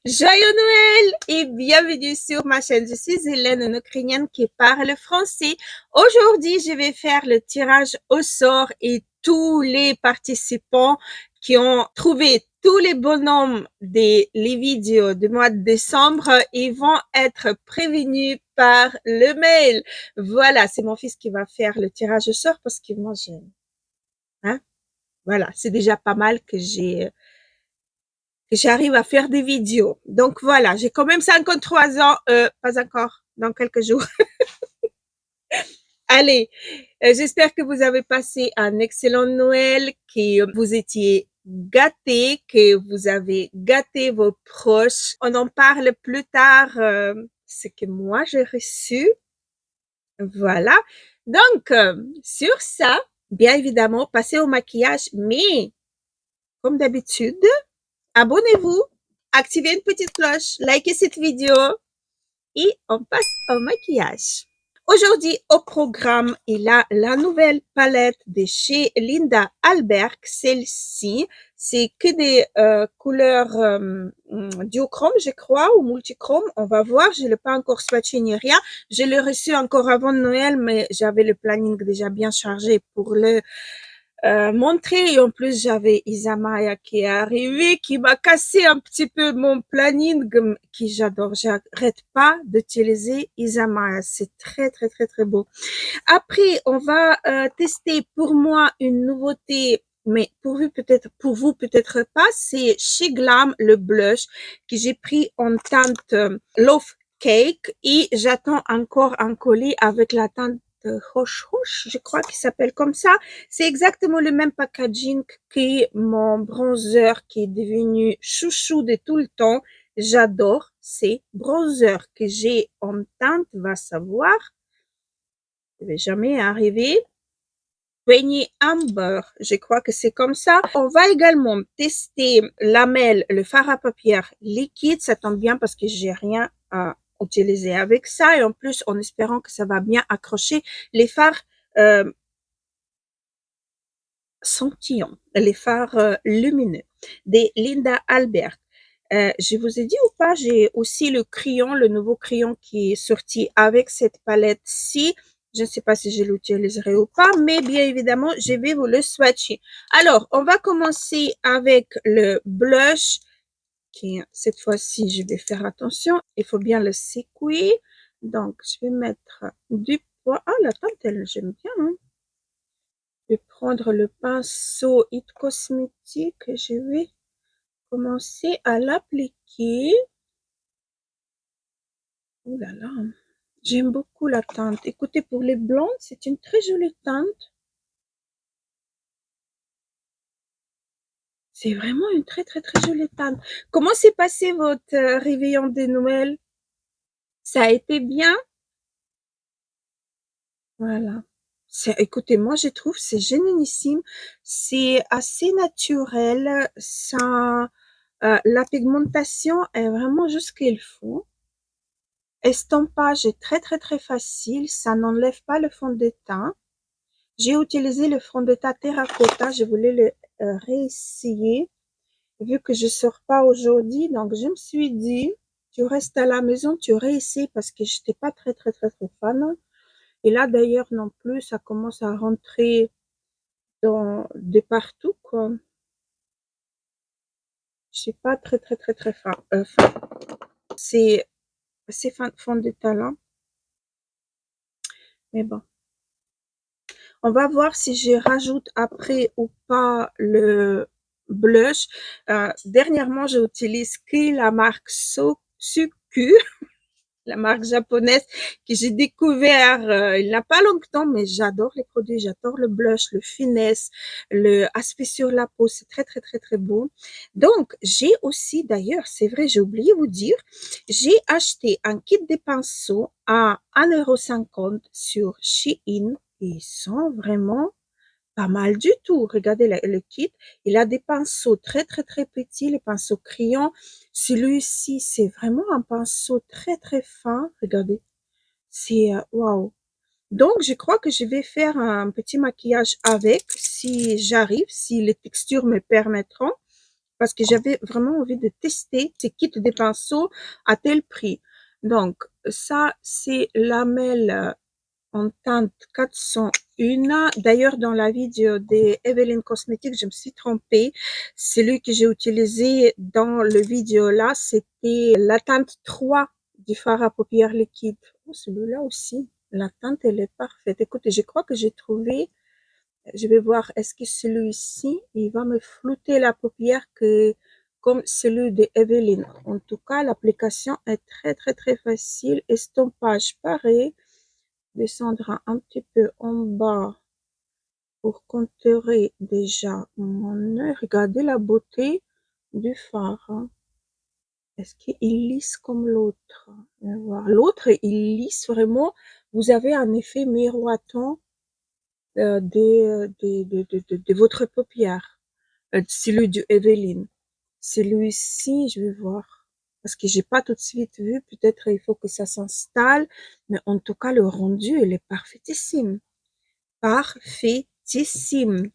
Joyeux Noël et bienvenue sur ma chaîne. Je suis Hélène, une Ukrainienne qui parle français. Aujourd'hui, je vais faire le tirage au sort et tous les participants qui ont trouvé tous les bonhommes des les vidéos du mois de décembre, ils vont être prévenus par le mail. Voilà, c'est mon fils qui va faire le tirage au sort parce que moi, hein, voilà, c'est déjà pas mal que j'arrive à faire des vidéos. Donc voilà, j'ai quand même 53 ans, pas encore, dans quelques jours. Allez, j'espère que vous avez passé un excellent Noël, que vous étiez gâtés, que vous avez gâté vos proches. On en parle plus tard, ce que moi j'ai reçu. Voilà. Donc, sur ça, bien évidemment, passez au maquillage, mais comme d'habitude, abonnez-vous, activez une petite cloche, likez cette vidéo et on passe au maquillage. Aujourd'hui, au programme, il a la nouvelle palette de chez Linda Alberg. Celle-ci, c'est que des couleurs duochrome, je crois, ou multichrome. On va voir. Je l'ai pas encore swatché ni rien. Je l'ai reçu encore avant Noël, mais j'avais le planning déjà bien chargé pour le montrer. Et en plus, j'avais Isamaya qui est arrivée, qui m'a cassé un petit peu mon planning, qui j'adore. J'arrête pas d'utiliser Isamaya. C'est très, très, très, très beau. Après, on va tester pour moi une nouveauté, mais pour vous peut-être pas, c'est chez Glam le blush que j'ai pris en teinte Loaf Cake et j'attends encore un colis avec la teinte Roche Roche, je crois qu'il s'appelle comme ça. C'est exactement le même packaging que mon bronzer qui est devenu chouchou de tout le temps. J'adore ces bronzers que j'ai en teinte, va savoir. Je vais jamais arriver. Beignet Amber, je crois que c'est comme ça. On va également tester Lamel, le fard à paupières liquide. Ça tombe bien parce que j'ai rien à utiliser avec ça. Et en plus, en espérant que ça va bien accrocher les fards scintillants, les fards lumineux des Linda Albert. Je vous ai dit ou pas, j'ai aussi le crayon, le nouveau crayon qui est sorti avec cette palette-ci. Je ne sais pas si je l'utiliserai ou pas, mais bien évidemment, je vais vous le swatcher. Alors, on va commencer avec le blush, qui cette fois-ci, je vais faire attention. Il faut bien le secouer. Donc, je vais mettre du poids. Ah, la teinte, elle, j'aime bien, hein. Je vais prendre le pinceau It Cosmétique et je vais commencer à l'appliquer. Oh là là, j'aime beaucoup la teinte. Écoutez, pour les blondes, c'est une très jolie teinte. C'est vraiment une très très très jolie teinte. Comment s'est passé votre réveillon de Noël? Ça a été bien? Voilà. Écoutez, moi je trouve c'est génialissime. C'est assez naturel. Ça, la pigmentation est vraiment juste ce qu'il faut. Estampage est très très très facile. Ça n'enlève pas le fond de teint. J'ai utilisé le fond de teint terracotta, je voulais le réessayer, vu que je sors pas aujourd'hui, donc je me suis dit, tu restes à la maison, tu réessayes parce que j'étais pas très très très très fan. Et là d'ailleurs non plus, ça commence à rentrer de partout quoi. Je suis pas très très très très fan. C'est fond de teint là, mais bon. On va voir si je rajoute après ou pas le blush. Dernièrement, j'utilise que la marque Suku, la marque japonaise que j'ai découvert il n'y a pas longtemps, mais j'adore les produits, j'adore le blush, le finesse, le aspect sur la peau, c'est très très très très beau. Donc, j'ai aussi d'ailleurs, c'est vrai, j'ai oublié de vous dire, j'ai acheté un kit de pinceaux à 1,50 € sur Shein et ils sont vraiment pas mal du tout. Regardez le kit. Il a des pinceaux très, très, très petits, les pinceaux crayons. Celui-ci, c'est vraiment un pinceau très, très fin. Regardez. C'est, waouh. Donc, je crois que je vais faire un petit maquillage avec, si j'arrive, si les textures me permettront. parce que j'avais vraiment envie de tester ces kits de pinceaux à tel prix. Donc, ça, c'est lamelle en teinte 401. D'ailleurs, dans la vidéo des Eveline Cosmetics, je me suis trompée. Celui que j'ai utilisé dans le vidéo là, c'était la teinte 3 du fard à paupières liquide. Oh, celui-là aussi, la teinte, elle est parfaite. Écoutez, je crois que j'ai trouvé, je vais voir, est-ce que celui-ci, il va me flouter la paupière que comme celui de Eveline. En tout cas, l'application est très, très, très facile. Estompage, pareil. Descendre un petit peu en bas pour contourer déjà mon œil. Regardez la beauté du fard. Hein. Est-ce qu'il lisse comme l'autre? L'autre, il lisse vraiment. Vous avez un effet miroitant de votre paupière. Celui de Eveline. Celui-ci, je vais voir. Parce que j'ai pas tout de suite vu. Peut-être il faut que ça s'installe. Mais en tout cas, le rendu, il est parfaitissime. Parfaitissime.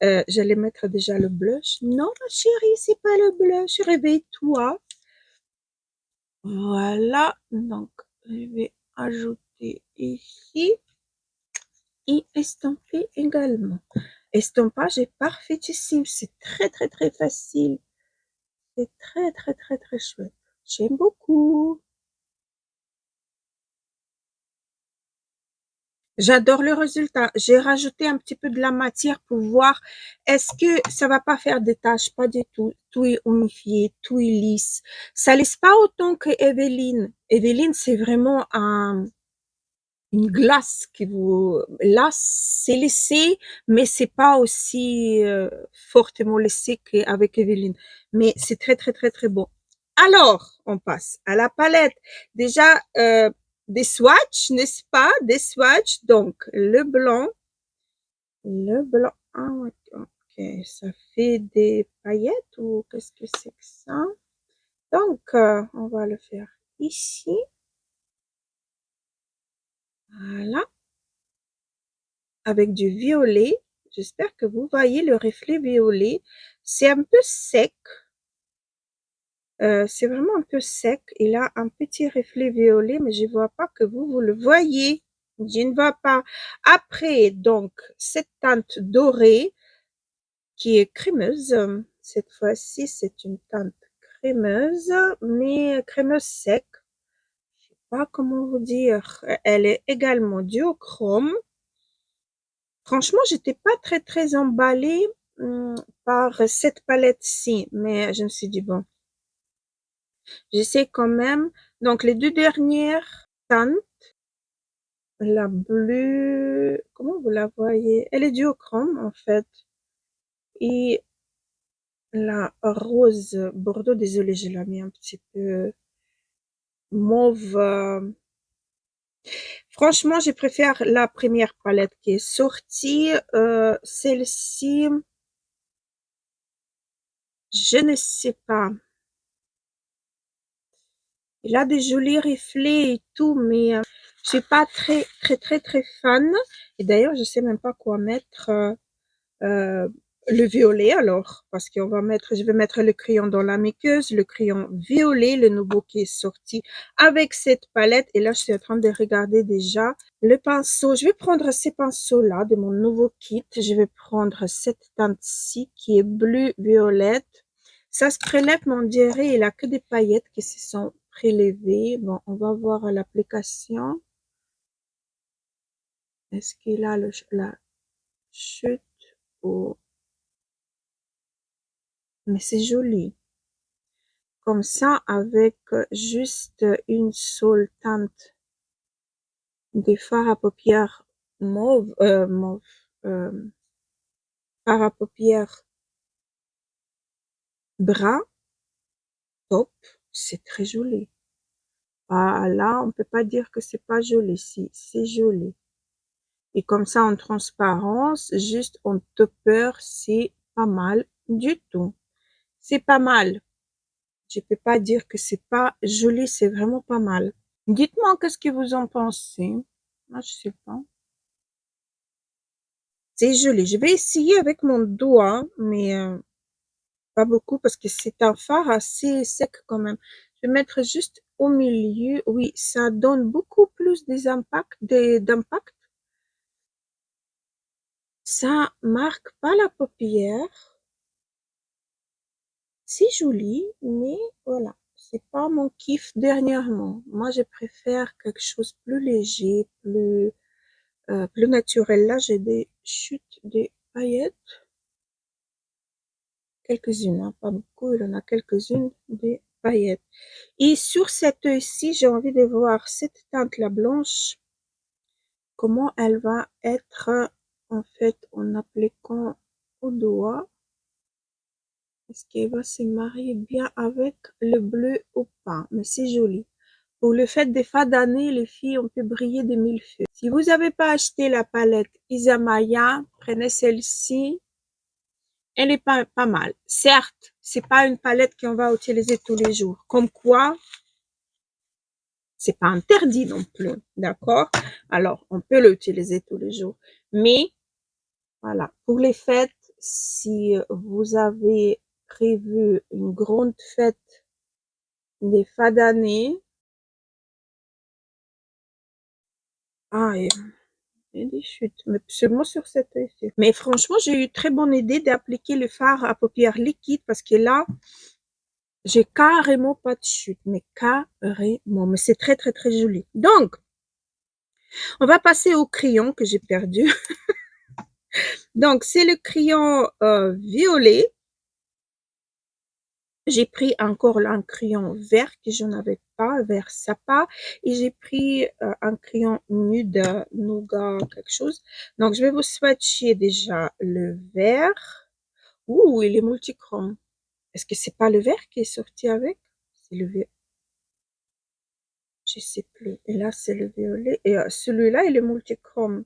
J'allais mettre déjà le blush. Non, ma chérie, c'est pas le blush. Réveille-toi. Voilà. Donc, je vais ajouter ici et estomper également. Estompage est parfaitissime. C'est très, très, très facile. C'est très, très, très, très chouette. J'aime beaucoup. J'adore le résultat. J'ai rajouté un petit peu de la matière pour voir est-ce que ça va pas faire des taches. Pas du tout. Tout est unifié, tout est lisse. Ça lisse pas autant que Evelyne. Evelyne, c'est vraiment une glace qui vous, là, c'est lissé, mais c'est pas aussi fortement lissé qu'avec Evelyne. Mais c'est très, très, très, très bon. Alors, on passe à la palette. Déjà, des swatchs, n'est-ce pas? Des swatchs. Donc, le blanc. Ah, ok, ça fait des paillettes ou qu'est-ce que c'est que ça? Donc, on va le faire ici. Voilà. Avec du violet. J'espère que vous voyez le reflet violet. C'est un peu sec. C'est vraiment un peu sec. Il a un petit reflet violet, mais je ne vois pas que vous le voyez. Je ne vois pas. Après, donc, cette teinte dorée qui est crémeuse. Cette fois-ci, c'est une teinte crémeuse, mais crémeuse sec. Je ne sais pas comment vous dire. Elle est également duochrome. Franchement, j'étais pas très très emballée par cette palette-ci, mais je me suis dit bon, j'essaie quand même. Donc les deux dernières teintes, la bleue, comment vous la voyez? Elle est duochrome en fait, et la rose bordeaux. Désolée, je l'ai mis un petit peu mauve. Franchement, je préfère la première palette qui est sortie. Celle-ci, je ne sais pas. Il a des jolis reflets et tout, mais je suis pas très très très très fan. Et d'ailleurs, je sais même pas quoi mettre euh, le violet alors, parce qu'on va mettre, je vais mettre le crayon dans la muqueuse, le crayon violet, le nouveau qui est sorti avec cette palette. Et là, je suis en train de regarder déjà le pinceau. Je vais prendre ces pinceaux-là de mon nouveau kit. Je vais prendre cette teinte-ci qui est bleu-violette. Ça se prélève, mais on dirait il a que des paillettes qui se sont prélevées. Bon, on va voir l'application. Est-ce qu'il a la chute ou... Mais c'est joli. Comme ça, avec juste une seule teinte de fard à paupières mauve, euh, fard à paupières brun, top, c'est très joli. Ah, là, on peut pas dire que c'est pas joli, si, c'est joli. Et comme ça, en transparence, juste en topper, c'est pas mal du tout. C'est pas mal. Je peux pas dire que c'est pas joli, c'est vraiment pas mal. Dites-moi qu'est-ce que vous en pensez. Moi, je sais pas. C'est joli. Je vais essayer avec mon doigt, mais pas beaucoup parce que c'est un fard assez sec quand même. Je vais mettre juste au milieu. Oui, ça donne beaucoup plus d'impact. Ça marque pas la paupière. C'est joli, mais voilà, c'est pas mon kiff dernièrement. Moi, je préfère quelque chose de plus léger, plus naturel. Là, j'ai des chutes de paillettes, quelques-unes, hein, pas beaucoup, il y en a quelques-unes des paillettes. Et sur cet œil-ci, j'ai envie de voir cette teinte-là blanche, comment elle va être en fait en appliquant au doigt. Est-ce qu'elle va se marier bien avec le bleu ou pas? Mais c'est joli. Pour le fait des d'année, les filles, on peut briller de mille feux. Si vous n'avez pas acheté la palette Isamaya, prenez celle-ci. Elle est pas mal. Certes, c'est pas une palette qu'on va utiliser tous les jours. Comme quoi, c'est pas interdit non plus. D'accord? Alors, on peut l'utiliser tous les jours. Mais, voilà. Pour les fêtes, si vous avez prévu une grande fête des fins d'année, ah, et des chutes, mais seulement sur cette œil-ci. Mais franchement, j'ai eu très bonne idée d'appliquer le fard à paupières liquide parce que là, j'ai carrément pas de chute, mais carrément. Mais c'est très, très, très joli. Donc, on va passer au crayon que j'ai perdu. Donc, c'est le crayon violet. J'ai pris encore un crayon vert que je n'avais pas, vert sapin. Et j'ai pris un crayon nude, nougat, quelque chose. Donc, je vais vous swatcher déjà le vert. Ouh, il est multichrome. Est-ce que c'est pas le vert qui est sorti avec? C'est le vert. Je sais plus. Et là, c'est le violet. Et celui-là, il est multichrome.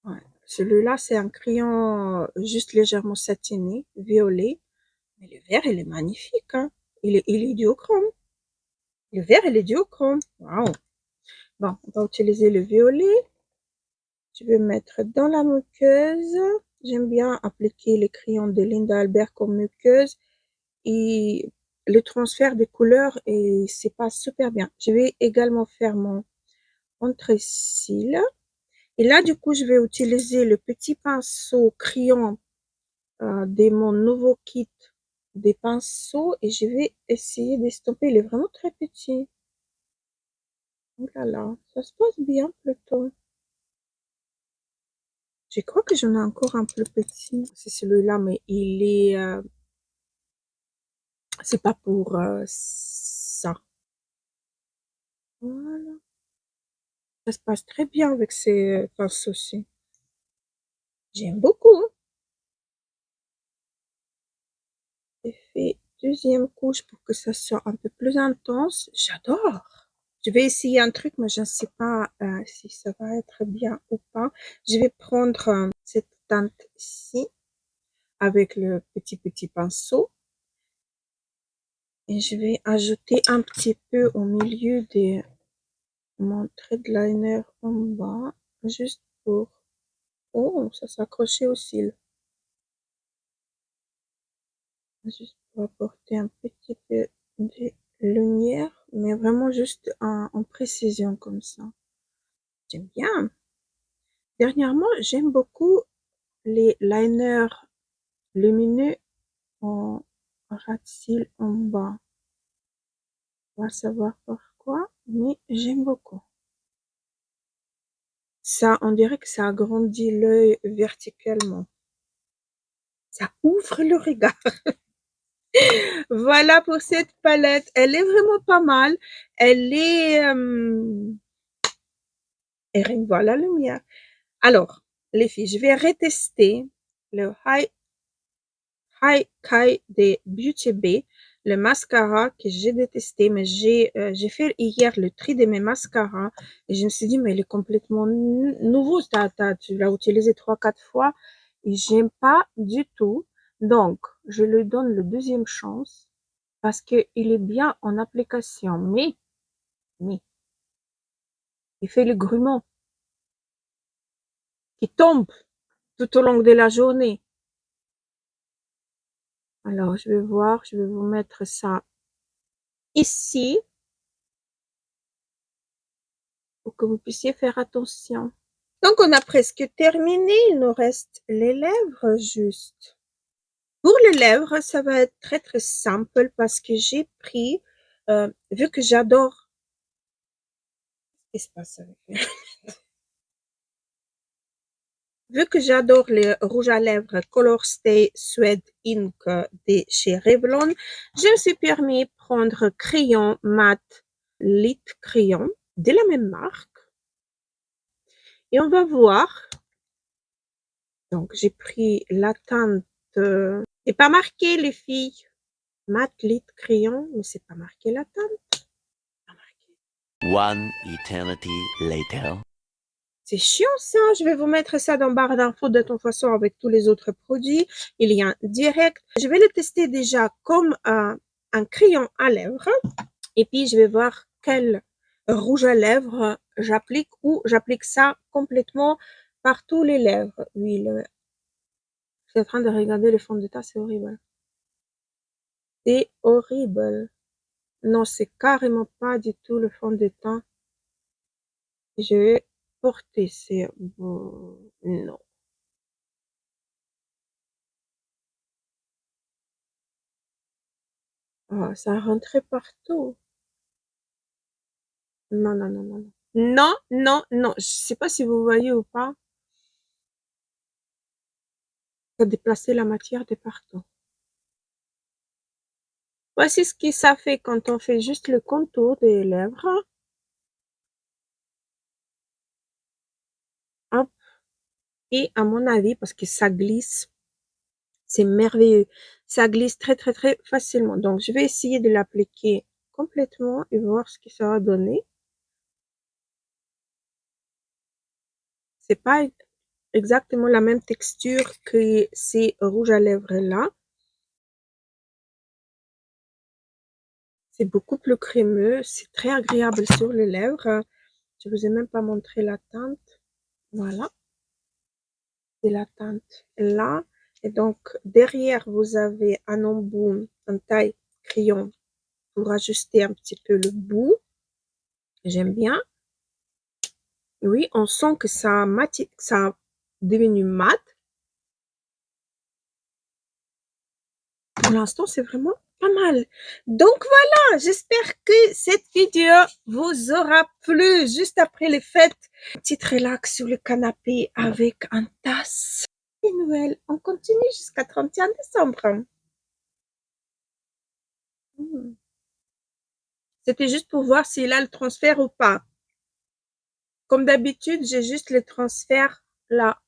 Ouais. Celui-là, c'est un crayon juste légèrement satiné, violet. Mais le vert, il est magnifique, hein. Il est duochrome. Le vert, il est duochrome. Waouh. Bon, on va utiliser le violet. Je vais mettre dans la muqueuse. J'aime bien appliquer les crayons de Linda Albert comme muqueuse. Et le transfert des couleurs, et c'est pas super bien. Je vais également faire mon entre-cils. Et là, du coup, je vais utiliser le petit pinceau crayon de mon nouveau kit des pinceaux et je vais essayer d'estomper. Il est vraiment très petit. Oh là là, ça se passe bien plutôt. Je crois que j'en ai encore un plus petit. C'est celui-là, mais il est... c'est pas pour ça. Voilà. Ça se passe très bien avec ces pinceaux-ci. J'aime beaucoup, hein. J'ai fait deuxième couche pour que ça soit un peu plus intense. J'adore. Je vais essayer un truc, mais je ne sais pas si ça va être bien ou pas. Je vais prendre cette teinte-ci avec le petit pinceau et je vais ajouter un petit peu au milieu de mon trait de liner en bas, juste pour... Oh, ça s'accrochait au cil. Juste pour apporter un petit peu de lumière, mais vraiment juste en précision comme ça. J'aime bien. Dernièrement, j'aime beaucoup les liners lumineux en ras de cils en bas. On va savoir pourquoi, mais j'aime beaucoup. Ça, on dirait que ça agrandit l'œil verticalement. Ça ouvre le regard. Voilà pour cette palette. Elle est vraiment pas mal. Elle est... et voilà la lumière. Alors, les filles, je vais retester le High Kai de Beauty Bay, le mascara que j'ai détesté, mais j'ai fait hier le tri de mes mascaras et je me suis dit, mais il est complètement nouveau, tu l'as utilisé 3-4 fois et j'aime pas du tout. Donc, je lui donne le deuxième chance parce qu'il est bien en application, mais, il fait le grumeau qui tombe tout au long de la journée. Alors, je vais voir, je vais vous mettre ça ici pour que vous puissiez faire attention. Donc, on a presque terminé. Il nous reste les lèvres juste. Pour les lèvres, ça va être très, très simple parce que j'ai pris, vu que j'adore, qu'est-ce qui se passe avec vu que j'adore les rouges à lèvres Color Stay Suede Ink de chez Revlon, je me suis permis de prendre crayon mat Lit Crayon de la même marque. Et on va voir. Donc, j'ai pris la teinte, c'est pas marqué les filles, mat Lit Crayon, mais c'est pas marqué la teinte. Pas marqué. One eternity later. C'est chiant ça, je vais vous mettre ça dans barre d'infos de toute façon avec tous les autres produits. Il y a un direct. Je vais le tester déjà comme un crayon à lèvres. Et puis je vais voir quel rouge à lèvres j'applique ou j'applique ça complètement par tous les lèvres. Oui, je suis en train de regarder le fond de teint, c'est horrible. C'est horrible. Non, c'est carrément pas du tout le fond de teint. Je vais porter, c'est bon, non. Oh, ça rentrait partout. Non, non, non, non. Non, non, non. Je sais pas si vous voyez ou pas. Ça déplaçait la matière de partout. Voici ce que ça fait quand on fait juste le contour des lèvres. Hop. Et à mon avis, parce que ça glisse, c'est merveilleux. Ça glisse très, très, très facilement. Donc, je vais essayer de l'appliquer complètement et voir ce que ça va donner. C'est pas exactement la même texture que ces rouges à lèvres là. C'est beaucoup plus crémeux, c'est très agréable sur les lèvres. Je vous ai même pas montré la teinte. Voilà, c'est la teinte là. Et donc, derrière, vous avez un embout en taille crayon pour ajuster un petit peu le bout. J'aime bien. Oui, on sent que ça devenu mat. Pour l'instant, c'est vraiment pas mal. Donc voilà, j'espère que cette vidéo vous aura plu juste après les fêtes. Petite relax sur le canapé avec un tasse. Et Noël, on continue jusqu'à 31 décembre. C'était juste pour voir s'il a le transfert ou pas. Comme d'habitude, j'ai juste le transfert là.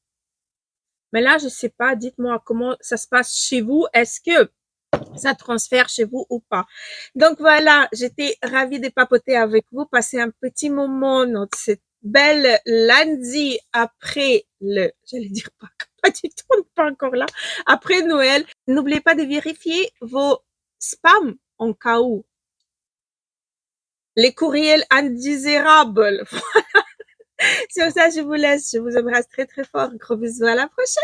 Mais là, je sais pas, dites-moi comment ça se passe chez vous. Est-ce que ça transfère chez vous ou pas? Donc voilà, j'étais ravie de papoter avec vous, passer un petit moment dans cette belle lundi après j'allais dire pas du tout, on n'est pas encore là, après Noël. N'oubliez pas de vérifier vos spams en cas où. Les courriels indésirables. Sur ça, je vous laisse. Je vous embrasse très très fort. Gros bisous, à la prochaine.